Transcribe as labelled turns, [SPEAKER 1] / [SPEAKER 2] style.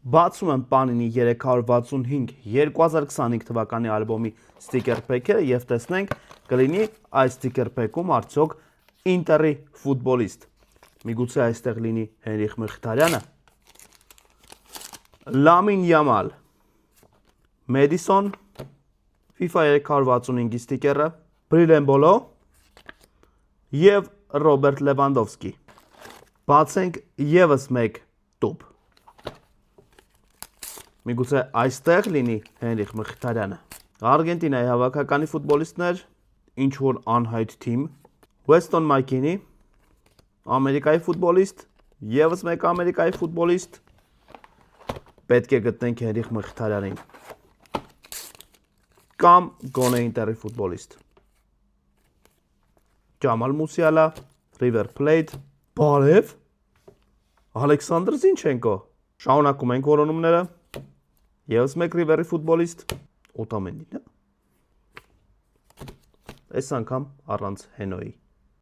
[SPEAKER 1] Բացում եմ Panini 365 2025 թվականի ալբոմի ստիկեր փեքերը եւ տեսնենք կլինի այս ստիկեր փեքում արդյոք Ինտերի ֆուտբոլիստ։ Միգուցե այստեղ լինի Հենրիխ Մխիթարյանը, Լամին Յամալ, Մեդիսոն, FIFA 365-ի ստիկերը, Բրիլենբոլո եւ Ռոբերտ Լևանդովսկի։ Բացենք եւս մեկ տուփ։ Միգուցե այստեղ լինի Հենրիխ Մխիթարյանը։ Արգենտինայի հավաքականի ֆուտբոլիստներ, ինչ որ անհայտ թիմ, Weston McKennie, Ամերիկայի ֆուտբոլիստ, եւս մեկ Ամերիկայի ֆուտբոլիստ, պետք է գտնենք Հենրիխ Մխիթարյանին։ Կամ գոնե Ինտերի ֆուտբոլիստ։ Ջամալ Մուսիալա, River Plate, բարև, Ալեքսանդր Զինչենկո։ Շարունակում ենք որոնումները։ Եվս մեկ River-ի ֆուտբոլիստ, Օտամենդին։ Այս անգամ առանց Հենոյի։